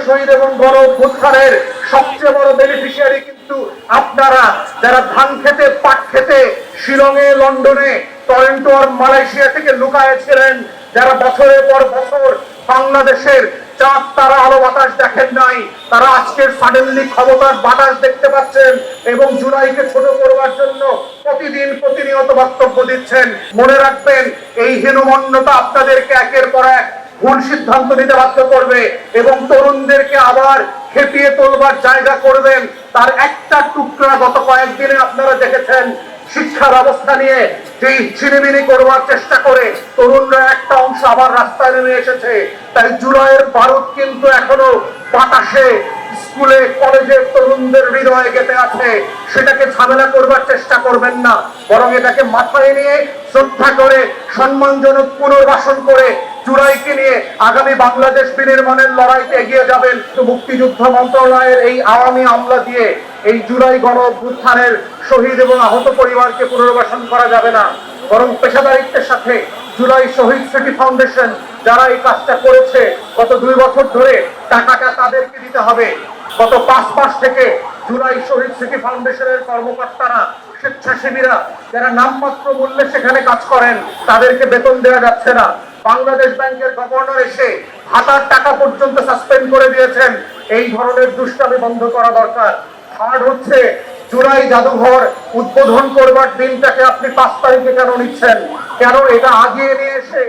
শহীদ এবং গণ অভ্যুত্থানের সবচেয়ে বড় বেনিফিশিয়ারি কিন্তু আপনারা, যারা ধান খেতে পাট খেতে শিলংয়ে, লন্ডনে, টরেন্টো আর মালয়েশিয়া থেকে লুকায়ে ছিলেন, যারা বছরের পর বছর বাংলাদেশের চাঁদ তারা আলো বাতাস দেখেন নাই, তারা আজকের সাডেনলি ক্ষমতার বাতাস দেখতে পাচ্ছেন এবং জুলাইকে ছোট করবার জন্য প্রতিদিন প্রতিনিয়ত বক্তব্য দিচ্ছেন। মনে রাখবেন, এই হীনমন্যতা আপনাদেরকে একের পর এক ভুল সিদ্ধান্ত নিতে বাধ্য করবে এবং তরুণদেরকে আবার খেপিয়ে তোলবার জায়গা করবেন। তার একটা টুকরা গত কয়েকদিনে আপনারা দেখেছেন, শিক্ষা ব্যবস্থা নিয়ে যেই ছিনিমিনি করবার চেষ্টা করে তরুণরা একটা অংশ আবার রাস্তায় নেমে এসেছে। তাই জুলাইয়ের বারুদ কিন্তু এখনো বাতাসে, স্কুলে কলেজে তরুণদের হৃদয়ে গেঁথে আছে। সেটাকে ঝামেলা করবার চেষ্টা করবেন না, বরং এটাকে মাথায় নিয়ে শ্রদ্ধা করে সম্মানজনক পুনর্বাসন করে জুলাইকে নিয়ে আগামী বাংলাদেশ বিনির্মাণের লড়াইতে এগিয়ে যাবেন। মুক্তিযুদ্ধ মন্ত্রণালয়ের এই আওয়ামী আমলা দিয়ে এই জুলাই গণ অভ্যুত্থানের শহীদ এবং আহত পরিবারকে পুনর্বাসন করা যাবে না, বরং পেশাদারিত্বের সাথে জুলাই শহীদ স্মৃতি ফাউন্ডেশন যারা এই কাজটা করেছে গত 2 বছর ধরে, টাকাটা তাদেরকে দিতে হবে। গত 5 মাস থেকে জুলাই শহীদ স্মৃতি ফাউন্ডেশনের কর্মকর্তারা, স্বেচ্ছাসেবীরা যারা নামমাত্র মূল্যে সেখানে কাজ করেন, তাদেরকে বেতন দেওয়া যাচ্ছে না। বাংলাদেশ ব্যাংকের গভর্নর এসে ভাতার টাকা পর্যন্ত সাসপেন্ড করে দিয়েছেন। এই ধরনের দুষ্টামি বন্ধ করা দরকার। থার্ড হচ্ছে, জুলাই জাদুঘর উদ্বোধন করবার দিনটাকে আপনি 5 তারিখে কেন নিচ্ছেন? কেন এটা আগিয়ে নিয়ে এসে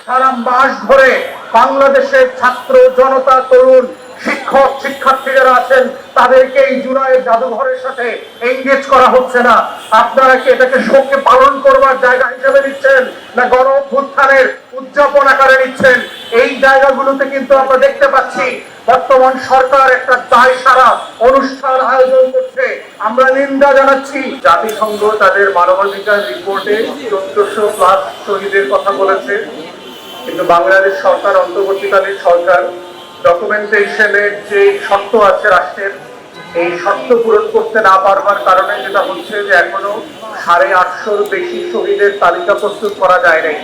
সারা মাস ধরে বাংলাদেশের ছাত্র জনতা, তরুণ, শিক্ষক, শিক্ষার্থী যারা আছেন তাদেরকে এই জুলাইয়ের জাদুঘরের সাথে এঙ্গেজ করা হচ্ছে না? আপনারা কি এটাকে শোকে পালন করবার জায়গা হিসেবে নিচ্ছেন, না গণ অভ্যুত্থানের উদযাপন আকারে নিচ্ছেন? এই জায়গাগুলোতে কিন্তু আমরা দেখতে পাচ্ছি বর্তমান সরকার একটা দায় সারা অনুষ্ঠান আয়োজন করছে। আমরা নিন্দা জানাচ্ছি। জাতিসংঘ তাদের মানবাধিকার রিপোর্টে 1400+ শহীদের কথা বলেছে, কিন্তু বাংলাদেশ সরকার, অন্তর্বর্তীকালীন সরকার, ডকুমেন্টেশনের যে শর্ত আছে রাষ্ট্রের, এই শর্ত পূরণ করতে না পারবার কারণে যেটা হচ্ছে যে এখনো 850-র বেশি শহীদের তালিকা প্রস্তুত করা যায় নাই।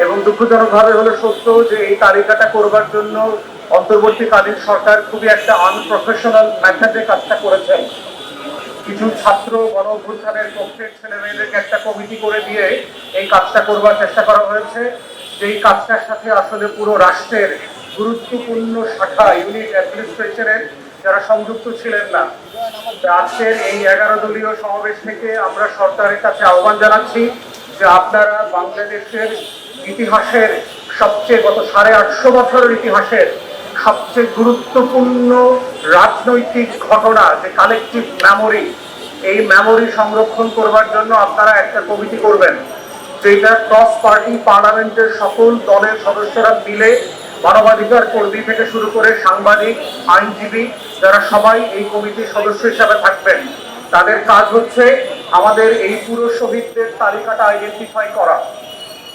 এবং দুঃখজনকভাবে হলো সত্য যে এই তালিকাটা করবার জন্য অন্তর্বর্তীকালীন সরকার খুবই একটা আনপ্রফেশনাল মেথডে কাজটা করেছেন। কিছু ছাত্র গণ অভ্যুত্থানের পক্ষের ছেলে মেয়েদেরকে একটা কমিটি করে দিয়ে এই কাজটা করবার চেষ্টা করা হয়েছে, যেই কাজটার সাথে আসলে পুরো রাষ্ট্রের গুরুত্বপূর্ণ শাখা, ইউনিট, অ্যাডমিনিস্ট্রেশনের যারা সংযুক্ত ছিলেন না। আজকের এই 11 দলীয় সমাবেশ থেকে আমরা সরকারের কাছে আহ্বান জানাচ্ছি যে আপনারা বাংলাদেশের ইতিহাসের সবচেয়ে, গত 850 বছরের ইতিহাসের সবচেয়ে গুরুত্বপূর্ণ রাজনৈতিক ঘটনা, যে কালেকটিভ মেমোরি, এই মেমোরি সংরক্ষণ করবার জন্য আপনারা একটা কমিটি করবেন, যেটা ক্রস পার্টি পার্লামেন্টের সকল দলের সদস্যরা মিলে, মানবাধিকার কর্মী থেকে শুরু করে সাংবাদিক, আইনজীবী, যারা সবাই এই কমিটির সদস্য হিসাবে থাকবেন। তাদের কাজ হচ্ছে আমাদের এই পুরো শহীদদের তালিকাটা আইডেন্টিফাই করা,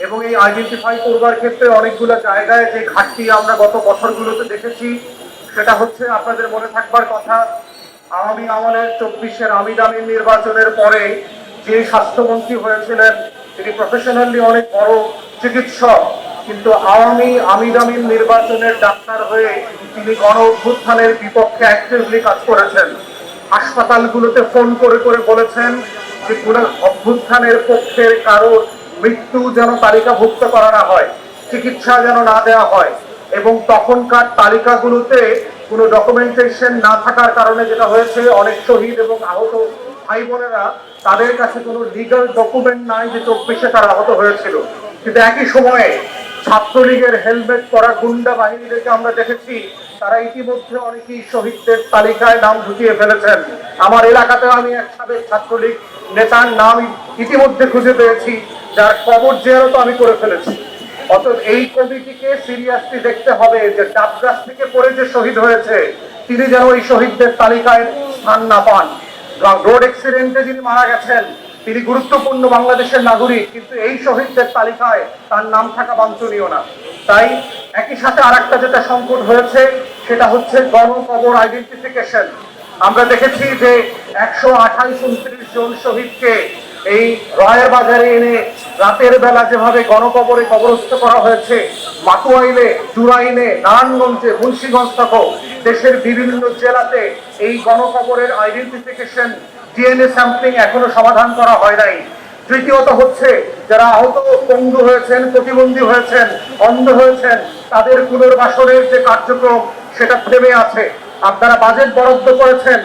এবং এই আইডেন্টিফাই করবার ক্ষেত্রে অনেকগুলো জায়গায় যে ঘাটতি আমরা গত বছরগুলোতে দেখেছি, সেটা হচ্ছে আপনাদের মনে থাকবার কথা, আওয়ামী আমলের 24-এর আমির আমিন নির্বাচনের পরে যে স্বাস্থ্যমন্ত্রী হয়েছিলেন তিনি প্রফেশনালি অনেক বড় চিকিৎসক, কিন্তু আওয়ামী আমির আমিন নির্বাচনের ডাক্তার হয়ে তিনি গণ অভ্যুত্থানের বিপক্ষে অ্যাক্টিভলি কাজ করেছেন। হাসপাতালগুলোতে ফোন করে করে বলেছেন যে কোনো অভ্যুত্থানের পক্ষের কারো মৃত্যু যেন তালিকাভুক্ত করা না হয়, চিকিৎসা যেন না দেওয়া হয়। এবং তখনকার তালিকাগুলোতে কোনো ডকুমেন্টেশন না থাকার কারণে যেটা হয়েছে, অনেক শহীদ এবং আহত ভাই বোনেরা, তাদের কাছে কোনো লিগাল ডকুমেন্ট নাই যে 24-এ তারা আহত হয়েছিল। কিন্তু একই সময়ে ছাত্রলীগের হেলমেট পরা গুন্ডা বাহিনীদেরকে আমরা দেখেছি, তারা ইতিমধ্যে অনেকেই শহীদদের তালিকায় নাম ঢুকিয়ে ফেলেছেন। আমার এলাকাতে আমি এক সাবেক ছাত্রলীগ নেতার নাম ইতিমধ্যে খুঁজে পেয়েছি, যার কবর জিয়ারত আমি করে ফেলেছি। অতএব এই কমিটিকে সিরিয়াসলি দেখতে হবে যে ডাবগাছ থেকে পড়ে যে শহীদ হয়েছে তিনি যেন এই শহীদদের তালিকায় স্থান না পান। রোড অ্যাক্সিডেন্টে যিনি মারা গেছেন তিনি গুরুত্বপূর্ণ বাংলাদেশের নাগরিক, কিন্তু এই শহীদদের তালিকায় তার নাম থাকা বাঞ্ছনীয় না। তাই একই সাথে আরেকটা যেটা সংকট হয়েছে সেটা হচ্ছে গণকবর আইডেন্টিফিকেশন। আমরা দেখেছি যে 128-29 জন শহীদকে এই রয়ের বাজারে এনে রাতের বেলা যেভাবে গণকবরে কবরস্থ করা হয়েছে, মাতুয়াইলে, জুরাইনে, নারায়ণগঞ্জে, মুন্সিগঞ্জ সহ দেশের বিভিন্ন জেলাতে এই গণকবরের আইডেন্টিফিকেশন, ডিএনএ স্যাম্পলিং এখনো সমাধান করা হয় নাই। তৃতীয়ত হচ্ছে, যারা আহত, পঙ্গু হয়েছেন, প্রতিবন্ধী হয়েছেন, অন্ধ হয়েছেন, তাদের পুনর্বাসনের যে কার্যক্রম সেটা থেমে আছে। আপনারা বাজেট বরাদ্দ করেছেন,